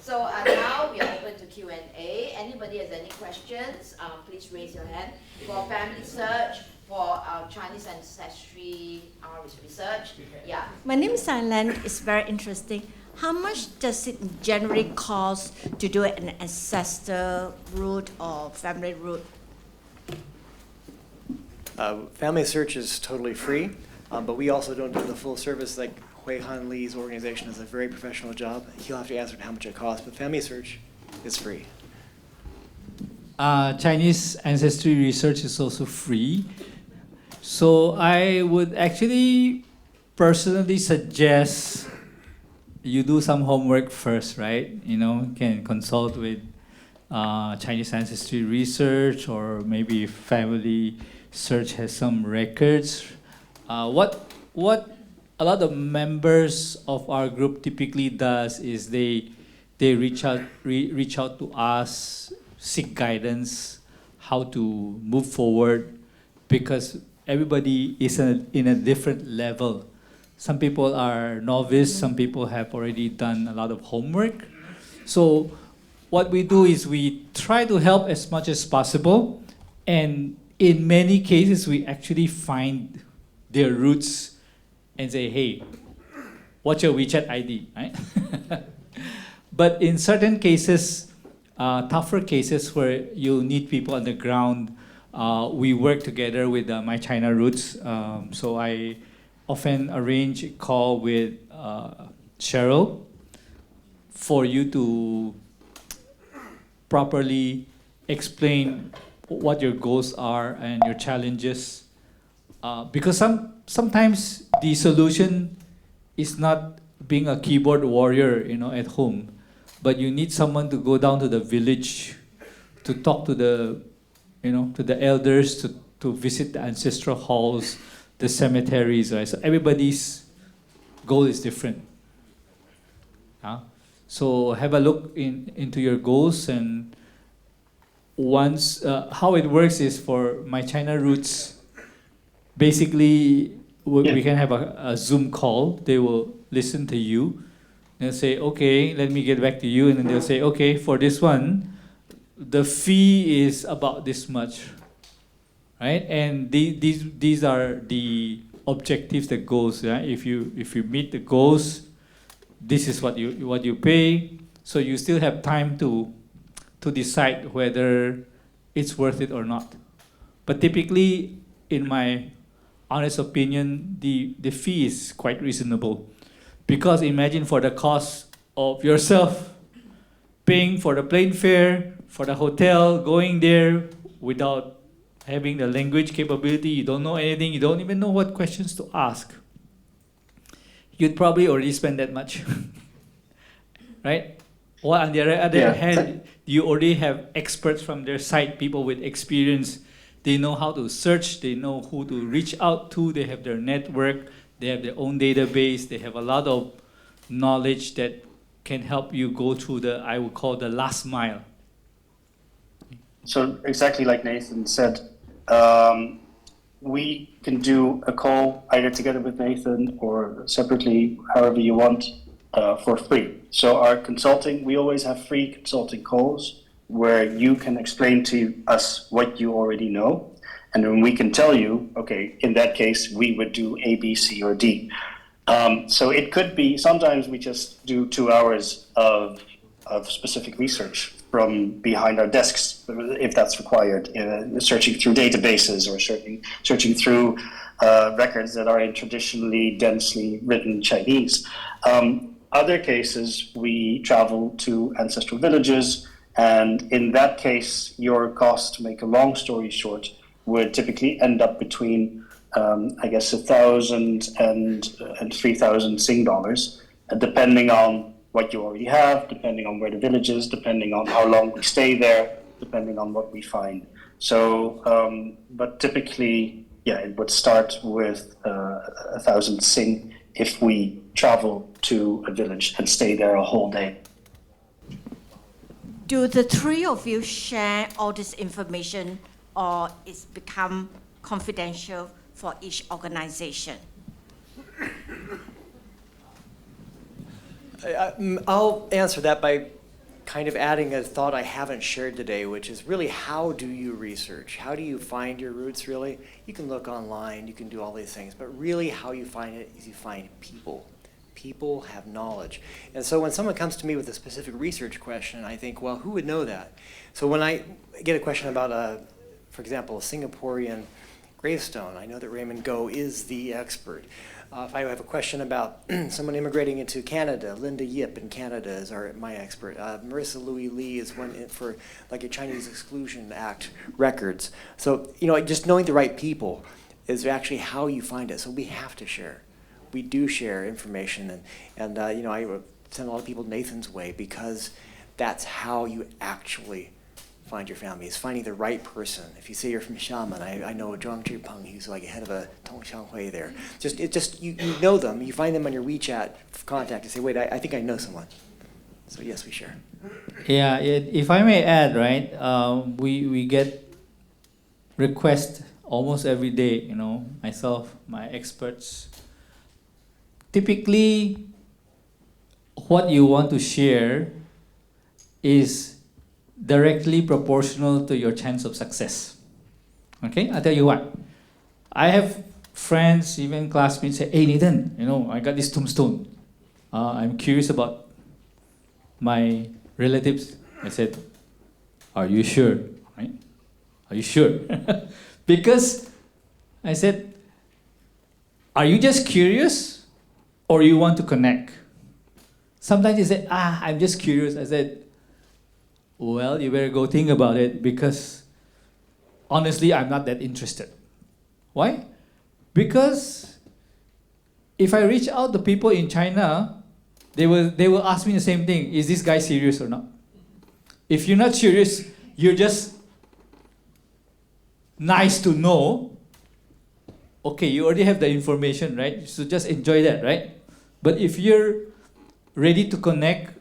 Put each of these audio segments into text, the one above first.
So now we are open to Q&A. Anybody has any questions, please raise your hand. For FamilySearch, for Chinese Ancestry research, yeah. My name is Thailand. It's very interesting. How much does it generally cost to do an ancestor route or family route? FamilySearch is totally free, but we also don't do the full service. Like Hui Han Lee's organization does a very professional job. He'll have to answer how much it costs, but FamilySearch is free. Chinese ancestry research is also free. So I would actually personally suggest you do some homework first, right? You know, can consult with Chinese ancestry research, or maybe FamilySearch has some records. What a lot of members of our group typically does is they reach out to us, seek guidance, how to move forward, because everybody is in a different level. Some people are novice, some people have already done a lot of homework. So what we do is we try to help as much as possible, and in many cases we actually find their roots and say, hey, what's your WeChat ID, right? But in certain cases, tougher cases where you need people on the ground, we work together with My China Roots. So I often arrange a call with Cheryl for you to properly explain what your goals are and your challenges. Because sometimes the solution is not being a keyboard warrior, you know, at home, but you need someone to go down to the village to talk to the, you know, to the elders, to visit the ancestral halls, the cemeteries, right? So everybody's goal is different. So have a look into your goals, and once how it works is for My China Roots. Basically, we can have a Zoom call. They will listen to you. They'll say, okay, let me get back to you. And then they'll say, okay, for this one, the fee is about this much, right? And these are the objectives, the goals. Yeah? If you meet the goals, this is what you pay. So you still have time to decide whether it's worth it or not. But typically, in my honest opinion, the fee is quite reasonable, because imagine for the cost of yourself paying for the plane fare, for the hotel, going there without having the language capability, you don't know anything, you don't even know what questions to ask. You'd probably already spend that much, right? Or on the other hand, you already have experts from their side, people with experience. They know how to search, they know who to reach out to, they have their network, they have their own database, they have a lot of knowledge that can help you go through the, I would call, the last mile. So exactly like Nathan said, we can do a call either together with Nathan or separately, however you want, for free. So our consulting, we always have free consulting calls where you can explain to us what you already know. And then we can tell you, okay, in that case, we would do A, B, C, or D. So it could be, sometimes we just do 2 hours of specific research from behind our desks, if that's required, searching through databases or searching through records that are in traditionally densely written Chinese. Other cases, we travel to ancestral villages, and in that case, your cost, to make a long story short, would typically end up between, I guess, 1,000 and 3,000 Sing dollars, depending on what you already have, depending on where the village is, depending on how long we stay there, depending on what we find. So, but typically, yeah, it would start with 1,000 Sing if we travel to a village and stay there a whole day. Do the three of you share all this information, or it's become confidential for each organization? I'll answer that by kind of adding a thought I haven't shared today, which is really how do you research? How do you find your roots, really? You can look online, you can do all these things, but really how you find it is you find people. People have knowledge. And so when someone comes to me with a specific research question, I think, well, who would know that? So when I get a question about, for example, a Singaporean gravestone, I know that Raymond Goh is the expert. If I have a question about someone immigrating into Canada, Linda Yip in Canada is my expert. Marissa Louis Lee is one for like a Chinese Exclusion Act records. So, just knowing the right people is actually how you find it. So we have to share. We do share information, and I send a lot of people Nathan's way because that's how you actually find your family, is finding the right person. If you say you're from Xiamen, I know Zhuang Zhipeng, he's like head of a Tongxiang Hui there. You know them, you find them on your WeChat contact and say, wait, I think I know someone. So yes, we share. Yeah, if I may add, right, we get requests almost every day, myself, my experts. Typically, what you want to share is directly proportional to your chance of success. Okay, I'll tell you what. I have friends, even classmates say, hey Nathan, I got this tombstone. I'm curious about my relatives. I said, are you sure? Right? Are you sure? Because I said, are you just curious or you want to connect? Sometimes they say, I'm just curious. I said, well, you better go think about it because honestly, I'm not that interested. Why? Because if I reach out to people in China, they will ask me the same thing. Is this guy serious or not? If you're not serious, you're just nice to know. Okay, you already have the information, right? So just enjoy that, right? But if you're ready to connect,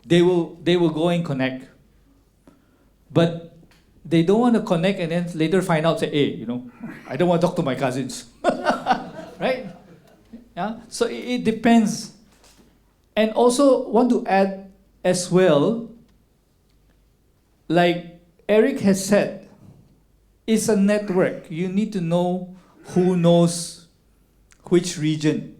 they will go and connect. But they don't want to connect and then later find out, say, hey, I don't want to talk to my cousins. Right? Yeah? So it depends. And also want to add as well, like Eric has said, it's a network. You need to know who knows which region.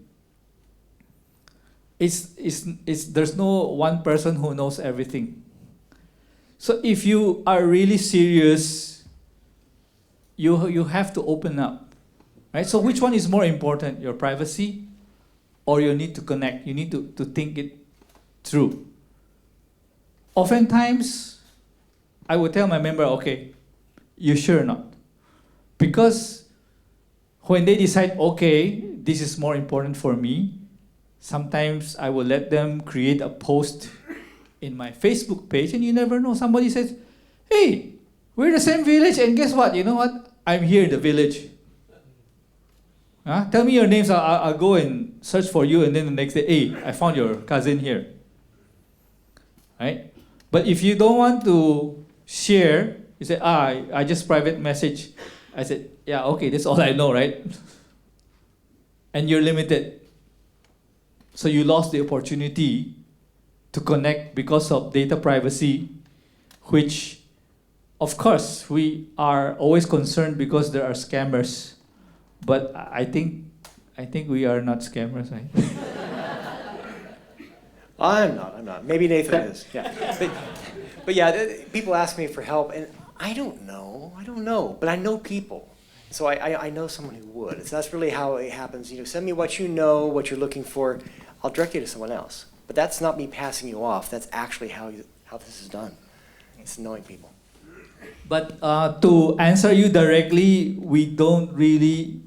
There's no one person who knows everything. So if you are really serious, you have to open up, right? So which one is more important, your privacy or your need to connect? You need to think it through. Oftentimes, I would tell my member, okay, you sure not? Because when they decide, okay, this is more important for me, sometimes I will let them create a post in my Facebook page, and you never know. Somebody says, hey, we're the same village, and guess what? You know what? I'm here in the village. Tell me your names, I'll go and search for you, and then the next day, hey, I found your cousin here. Right? But if you don't want to share, you say, I just private message. I said, yeah, okay, that's all I know, right? And you're limited. So you lost the opportunity to connect because of data privacy, which, of course, we are always concerned because there are scammers. But I think we are not scammers, right? I'm not. Maybe Nathan is. Yeah. But yeah, people ask me for help, and I don't know. But I know people. So I know someone who would. So that's really how it happens. Send me what you know, what you're looking for. I'll direct you to someone else. But that's not me passing you off. That's actually how this is done. It's knowing people. But to answer you directly, we don't really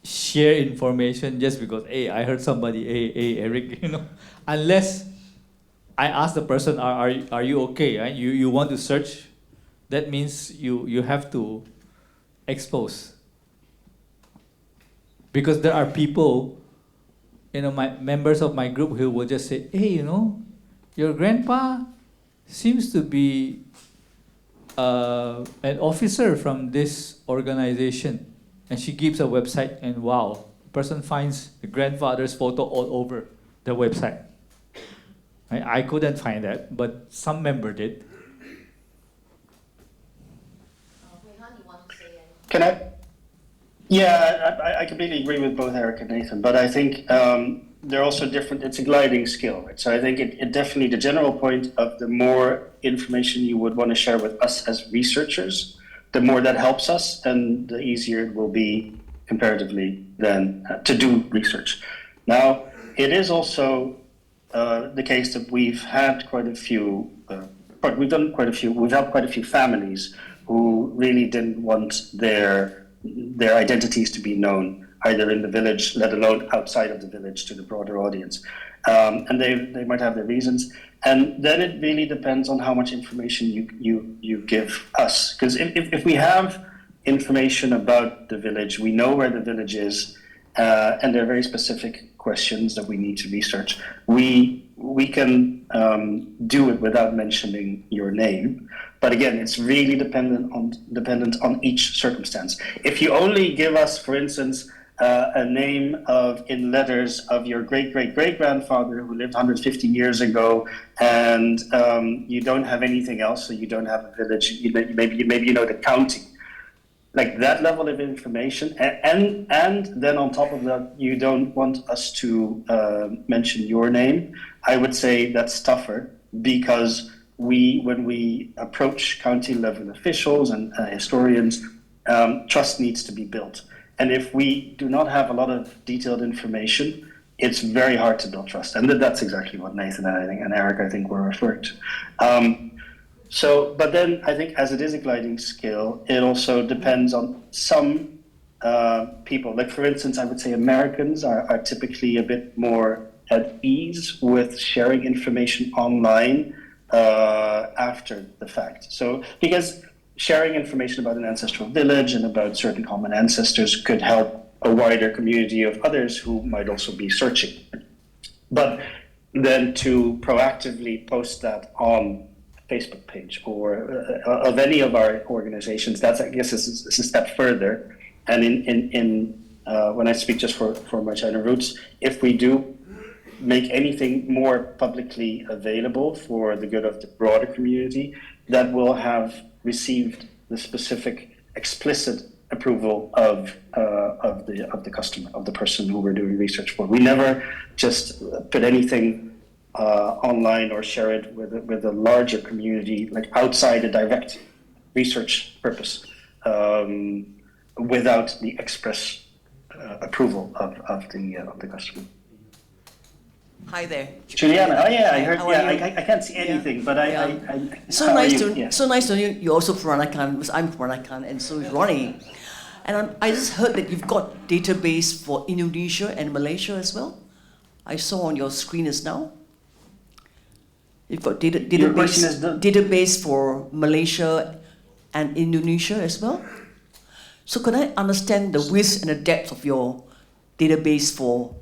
share information just because, hey, I heard somebody, hey, Eric, unless I ask the person, are you okay? Right? You want to search, that means you have to expose. Because there are people, my members of my group who will just say, hey, your grandpa seems to be an officer from this organization. And she gives a website, and wow, the person finds the grandfather's photo all over the website. I couldn't find that, but some member did. Hui-Han, you want to say anything? Can I? Yeah, I completely agree with both Eric and Nathan, but I think they're also different. It's a gliding scale, right? So I think it definitely, the general point of the more information you would want to share with us as researchers, the more that helps us, and the easier it will be comparatively than to do research. Now, it is also the case that we've had quite a few, we've helped quite a few families who really didn't want their identities to be known, either in the village, let alone outside of the village to the broader audience. And they might have their reasons. And then it really depends on how much information you give us. Because if we have information about the village, we know where the village is, and there are very specific questions that we need to research, we can do it without mentioning your name. But again, it's really dependent on each circumstance. If you only give us, for instance, a name in letters of your great-great-great-grandfather who lived 150 years ago, and you don't have anything else, so you don't have a village, maybe you know the county, like that level of information, and then on top of that, you don't want us to mention your name, I would say that's tougher, because when we approach county level officials and historians, trust needs to be built. And if we do not have a lot of detailed information, it's very hard to build trust. And that's exactly what Nathan and Eric, I think, were referring to. But then I think as it is a gliding scale, it also depends on some people. Like, for instance, I would say Americans are typically a bit more at ease with sharing information online after the fact. So, because sharing information about an ancestral village and about certain common ancestors could help a wider community of others who might also be searching. But then to proactively post that on Facebook page or of any of our organizations, that's, I guess, is a step further. And when I speak just for my China roots, if we do make anything more publicly available for the good of the broader community, that will have received the specific explicit approval of the customer, of the person who we're doing research for. We never just put anything online or share it with a larger community, like outside a direct research purpose, without the express approval of the customer. Hi there. Juliana, oh yeah, I heard. How Yeah, are you? I can't see anything, but Yeah. So how are nice you? to Yeah. so nice to you. You're also Peranakan, because I'm Peranakan, and so is Ronnie. And I just heard that you've got database for Indonesia and Malaysia as well. I saw on your screen just now. You've got Your question is database for Malaysia and Indonesia as well. So can I understand the width and the depth of your database for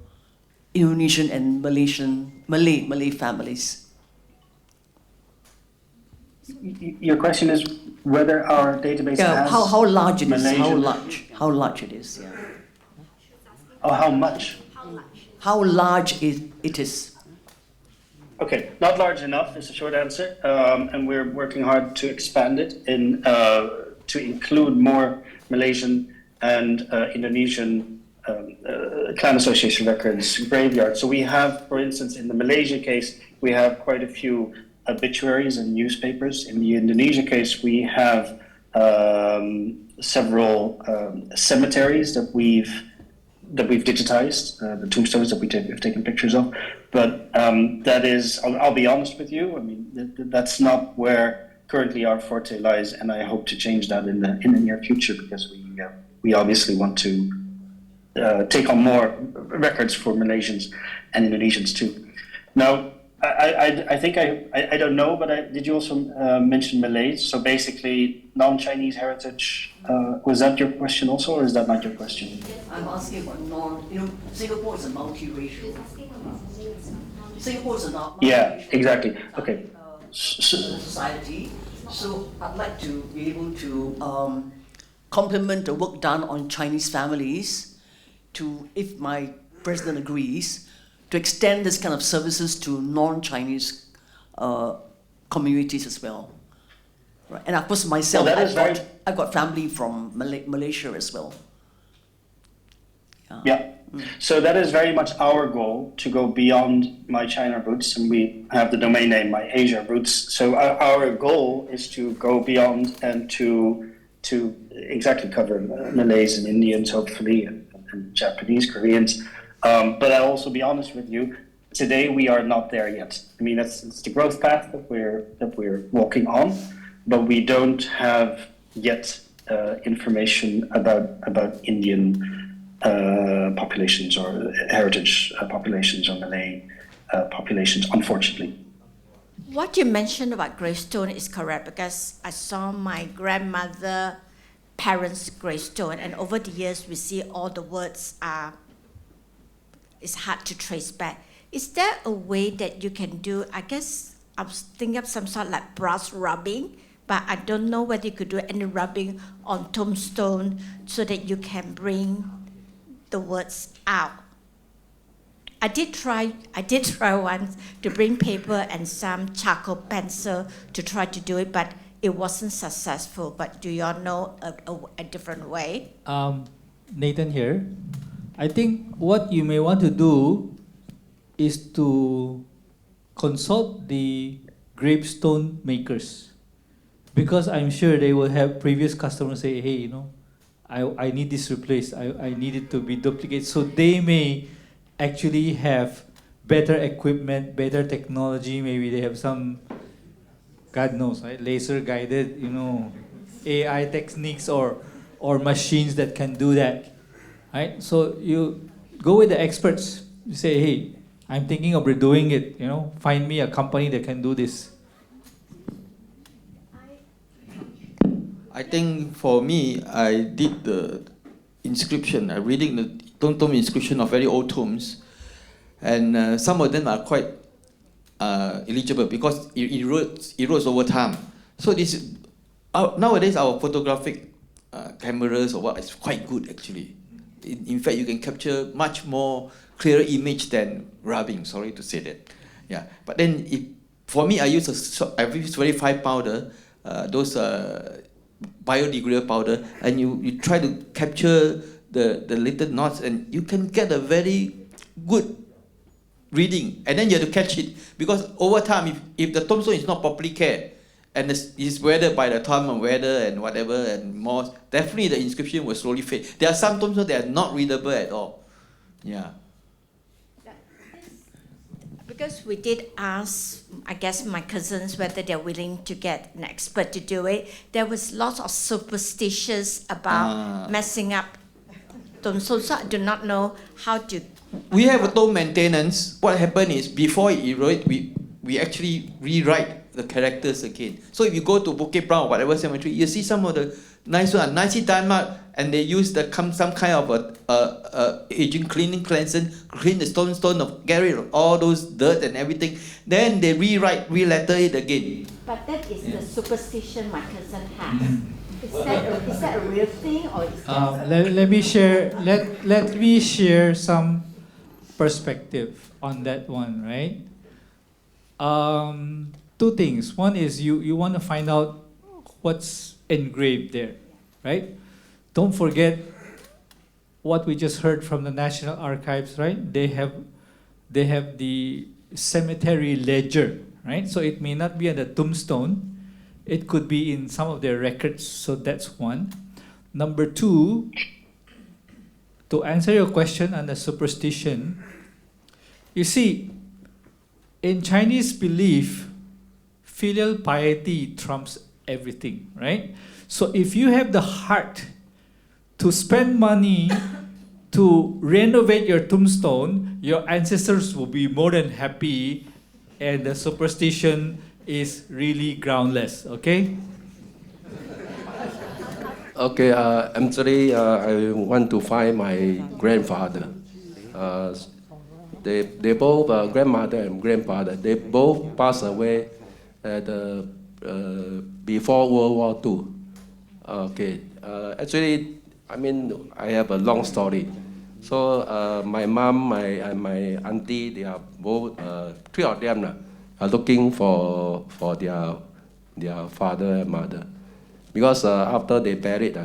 Indonesian and Malay families? Your question is whether our database Yeah, has how large it is? Malaysian. How large it is? Yeah. Oh, how much? How large it is? Okay, not large enough is the short answer, and we're working hard to expand it to include more Malaysian and Indonesian clan association records, graveyards. So we have, for instance, in the Malaysia case, we have quite a few obituaries and newspapers. In the Indonesia case, we have several cemeteries that we've digitized, the tombstones that we've taken pictures of. But that is, I'll be honest with you, I mean, that's not where currently our forte lies, and I hope to change that in the near future, because we obviously want to take on more records for Malaysians and Indonesians too. Now, I think I don't know, but did you also mention Malays? So basically, non-Chinese heritage. Was that your question also, or is that not your question? I'm asking about Singapore is a multiracial. Singapore is a multiracial. Yeah, exactly. Okay. Society. So I'd like to be able to complement the work done on Chinese families, to, if my president agrees, to extend this kind of services to non-Chinese communities as well. Right. And of course, myself, Well, that is I've got family from Malaysia as well. Yeah. So that is very much our goal, to go beyond My China Roots, and we have the domain name My Asia Roots. So our goal is to go beyond and to exactly cover Malays and Indians, hopefully, and Japanese, Koreans. But I'll also be honest with you. Today we are not there yet. I mean, it's the growth path that we're walking on, but we don't have yet information about Indian populations or heritage populations or Malay populations, unfortunately. What you mentioned about gravestone is correct, because I saw my grandmother parents' gravestone, and over the years we see all the words it's hard to trace back. Is there a way that you can do, I guess I was thinking of some sort of like brass rubbing, but I don't know whether you could do any rubbing on tombstone so that you can bring the words out. I did try once to bring paper and some charcoal pencil to try to do it, but it wasn't successful. But do you all know a different way? Nathan here. I think what you may want to do is to consult the gravestone makers, because I'm sure they will have previous customers say, hey, you know, I need this replaced, I need it to be duplicated. So they may actually have better equipment, better technology. Maybe they have some, God knows, right? Laser guided, you know, AI techniques or machines that can do that, right? So you go with the experts. You say, hey, I'm thinking of redoing it, you know, find me a company that can do this. I think for me, I did the inscription. I'm reading the tomb inscription of very old tombs, and some of them are quite illegible because it erodes over time. So this nowadays our photographic cameras or what is quite good actually. In fact, you can capture much more clearer image than rubbing. Sorry to say that. Yeah, but then for me, I use very fine powder, those biodegradable powder, and you try to capture the little knots, and you can get a very good reading. And then you have to catch it, because over time, if the tombstone is not properly cared, and is weathered by the time and weather and whatever and moss, definitely the inscription will slowly fade. There are some tombstones that are not readable at all. Yeah. Because we did ask, I guess, my cousins whether they're willing to get an expert to do it. There was lots of superstitions about messing up tombstones, so I do not know how to. We have a tomb maintenance. What happened is, before it erodes, we actually rewrite the characters again. So if you go to Bukit Brown or whatever cemetery, you see some of the nice ones, nicely done up, and they use some kind of aging cleaning cleanser, clean the stone of get rid of all those dirt and everything. Then they re-letter it again. But that is the superstition my cousin has. Is that a real thing, or is that? Let me share some perspective on that one, right? Two things. One is you want to find out what's engraved there, right? Don't forget what we just heard from the National Archives, right? They have the cemetery ledger, right? So it may not be on the tombstone. It could be in some of their records. So that's one. Number two, to answer your question on the superstition, you see, in Chinese belief, filial piety trumps everything, right? So if you have the heart to spend money to renovate your tombstone, your ancestors will be more than happy, and the superstition is really groundless, okay? Okay, actually, I want to find my grandfather. They both, grandmother and grandfather, they both passed away at before World War II. Okay, actually, I mean, I have a long story. So my mom, and my auntie, they are both, three of them are looking for their father and mother. Because after they buried,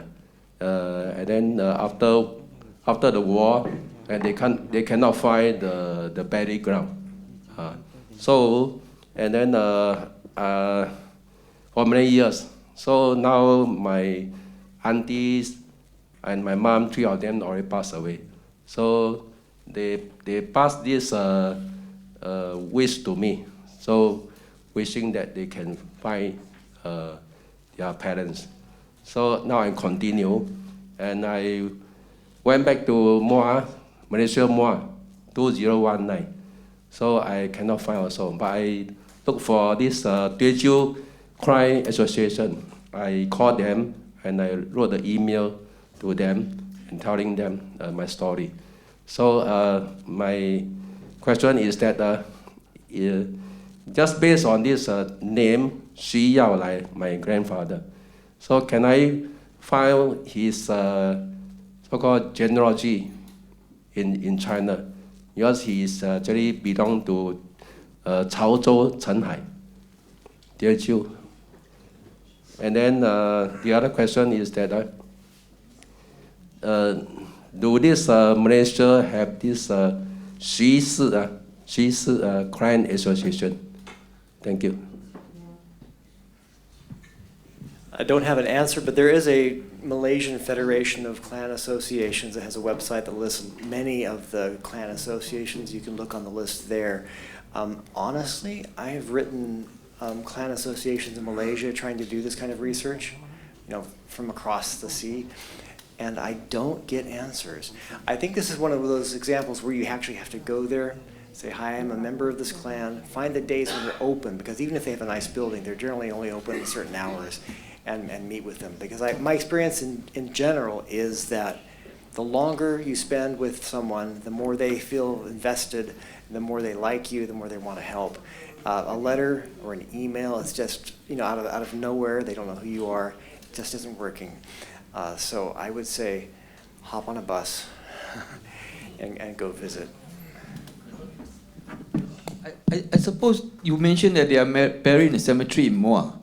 and then after the war, and they cannot find the burial ground. So, and then for many years. So now my aunties and my mom, three of them already passed away. So they passed this wish to me. So wishing that they can find their parents. So now I continue, and I went back to Muar, Malaysia Muar, 2019. So I cannot find also, but I look for this Teochew Crime Association. I called them and I wrote an email to them and telling them my story. So my question is that just based on this name, Xu Yao Lai, my grandfather, so can I find his so-called genealogy in China? Because he is actually belong to Chaozhou Chenhai, Teochew. And then the other question is that do this Malaysia have this Xu Si Crime Association? Thank you. I don't have an answer, but there is a Malaysian Federation of Clan Associations that has a website that lists many of the clan associations. You can look on the list there. Honestly, I have written clan associations in Malaysia trying to do this kind of research, from across the sea, and I don't get answers. I think this is one of those examples where you actually have to go there, say, hi, I'm a member of this clan, find the days when they're open, because even if they have a nice building, they're generally only open at certain hours, and meet with them. Because my experience in general is that the longer you spend with someone, the more they feel invested, the more they like you, the more they want to help. A letter or an email, it's just out of nowhere, they don't know who you are, it just isn't working. So I would say hop on a bus and go visit. I suppose you mentioned that they are buried in a cemetery in Muar.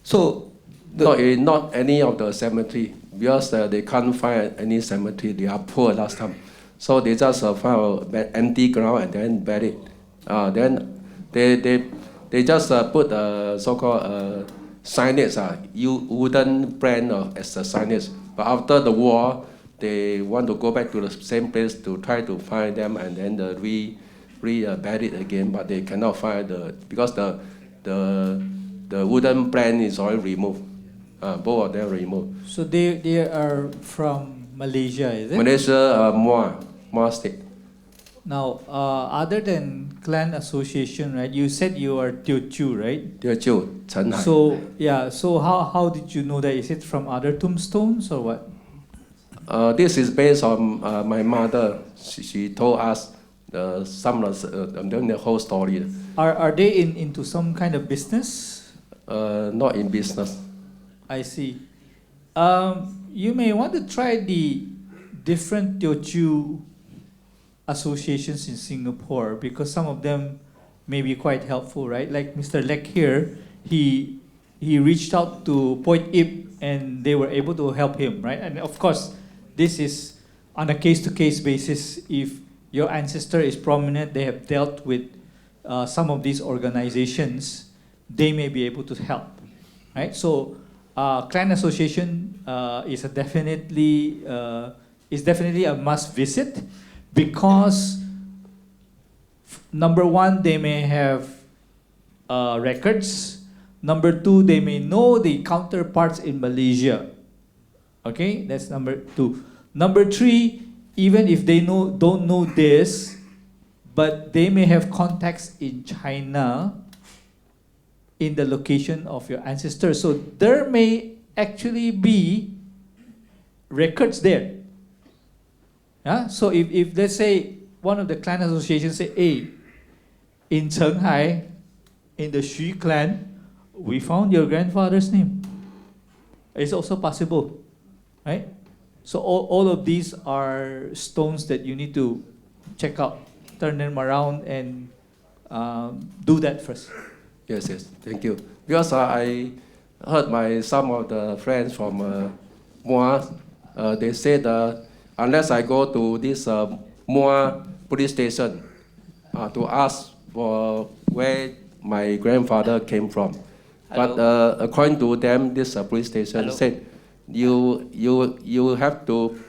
So, not any of the cemetery, because they can't find any cemetery. They are poor last time, so they just found empty ground and then buried. Then they just put so-called signage, wooden brand as a signage. But after the war, they want to go back to the same place to try to find them and then buried again. But they cannot find because the wooden brand is already removed. Both of them removed. So they are from Malaysia, is it? Malaysia, Muar State. Now, other than clan association, right? You said you are Teochew, right? Teochew, Chenhai. So yeah. So how did you know that? Is it from other tombstones or what? This is based on my mother. She told us some of the whole story. Are they into some kind of business? Not in business. I see. You may want to try the different Teochew associations in Singapore, because some of them may be quite helpful, right? Like Mr. Lek here, he reached out to Point Ip and they were able to help him, right? And of course, this is on a case-to-case basis. If your ancestor is prominent, they have dealt with some of these organizations, they may be able to help, right? So clan association is definitely a must visit, because number one, they may have records. Number two, they may know the counterparts in Malaysia. Okay, that's number two. Number three, even if they don't know this, but they may have contacts in China in the location of your ancestors. So there may actually be records there. Yeah? So if let's say one of the clan associations say, hey, in Chenhai, in the Xu clan, we found your grandfather's name. It's also possible, right? So all of these are stones that you need to check out, turn them around, and do that first. Yes, yes, thank you. Because I heard some of the friends from Mua, they said unless I go to this Mua police station to ask for where my grandfather came from. But according to them, this police station said you have to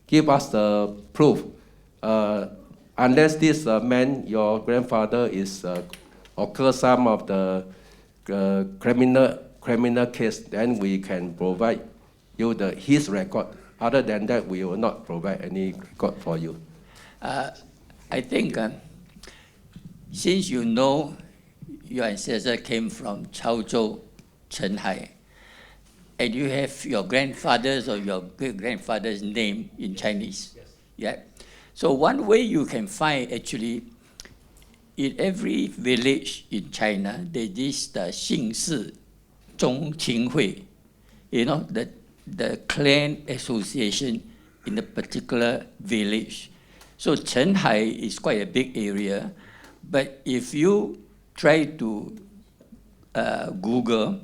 give us the proof. Unless this man, your grandfather, is occur some of the criminal case, then we can provide you his record. Other than that, we will not provide any record for you. I think since you know your ancestor came from Chaozhou, Chenhai, and you have your grandfather's or your great-grandfather's name in Chinese. Yes. Yeah. So one way you can find, actually, in every village in China, there is the 姓氏中情会, you know, the clan association in a particular village. So Chenhai is quite a big area, but if you try to Google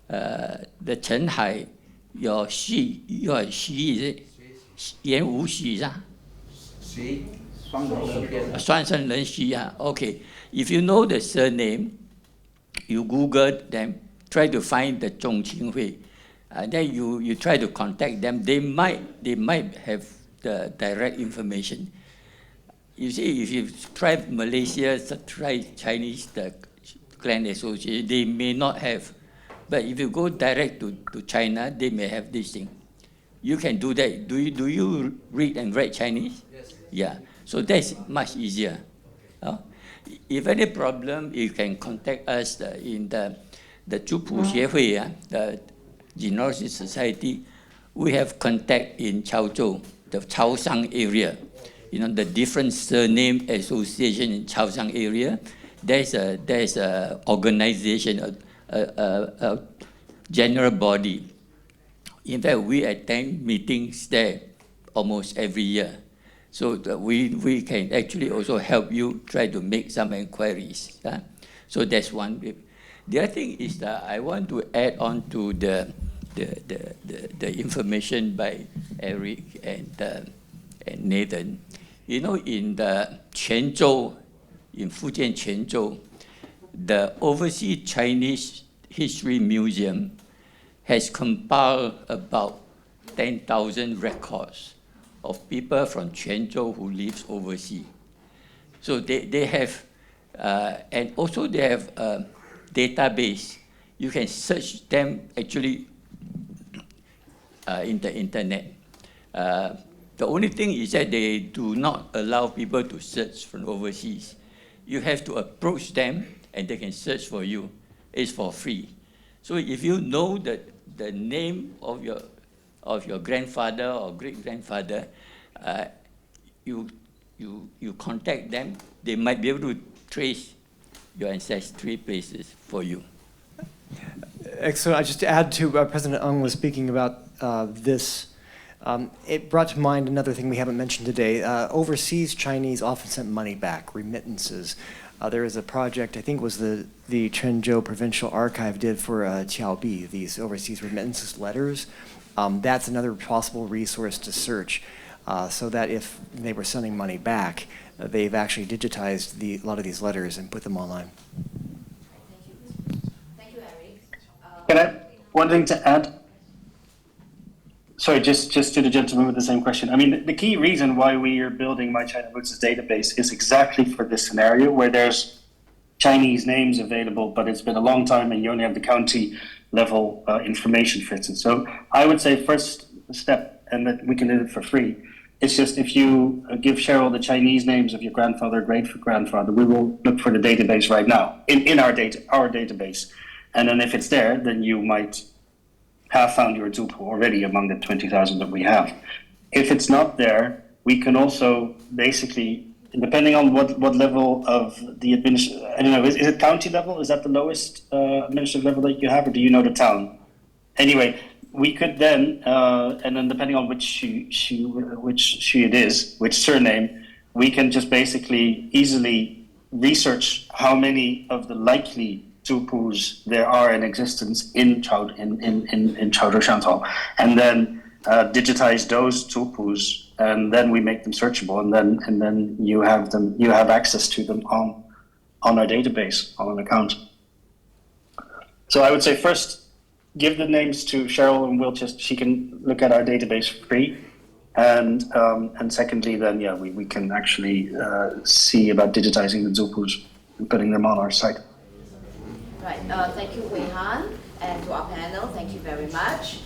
the Chenhai, your Xi is it? 言无虚是吧? Okay. If you know the surname, you Google them, try to find the Zhongqinghui, then you try to contact them. They might have the direct information. You see, if you try Malaysia, try Chinese, the clan association, they may not have. But if you go direct to China, they may have this thing. You can do that. Do you read and write Chinese? Yes. Yeah. So that's much easier. If any problem, you can contact us in the Zhupu Xiehui, the Genealogy Society. We have contact in Chaozhou, the Chaosang area. You know, the different surname association in Chaosang area. There's a organization, a general body. In fact, we attend meetings there almost every year. So we can actually also help you try to make some inquiries. So that's one. The other thing is that I want to add on to the information by Eric and Nathan. You know, in the Quanzhou, in Fujian Quanzhou, the Overseas Chinese History Museum has compiled about 10,000 records of people from Quanzhou who lives overseas. So they have, and also they have a database. You can search them actually in the internet. The only thing is that they do not allow people to search from overseas. You have to approach them and they can search for you. It's for free. So if you know the name of your grandfather or great-grandfather, you contact them, they might be able to trace your ancestry places for you. Excellent. I just to add to President Ng was speaking about this. It brought to mind another thing we haven't mentioned today. Overseas Chinese often sent money back, remittances. There is a project, I think it was the Quanzhou Provincial Archive did for Qiaobi, these overseas remittances letters. That's another possible resource to search, so that if they were sending money back, they've actually digitized a lot of these letters and put them online. Thank you, Eric. Can I, one thing to add? Sorry, just to the gentleman with the same question. I mean, the key reason why we are building My China Roots' database is exactly for this scenario where there's Chinese names available, but it's been a long time and you only have the county level information, for instance. So I would say first step, and that we can do it for free, it's just if you give Cheryl the Chinese names of your grandfather, great-grandfather, we will look for the database right now, in our database. And then if it's there, then you might have found your Zhupu already among the 20,000 that we have. If it's not there, we can also basically, depending on what level of the administration, I don't know, is it county level? Is that the lowest administrative level that you have, or do you know the town? Anyway, we could then, and then depending on which she it is, which surname, we can just basically easily research how many of the likely tupus there are in existence in Chao Shantou, and then digitize those tupus, and then we make them searchable, and then you have access to them on our database, on an account. So I would say first, give the names to Cheryl, and she can look at our database free. And secondly, then we can actually see about digitizing the tupus and putting them on our site. Right. Thank you, Wei Han, and to our panel, thank you very much.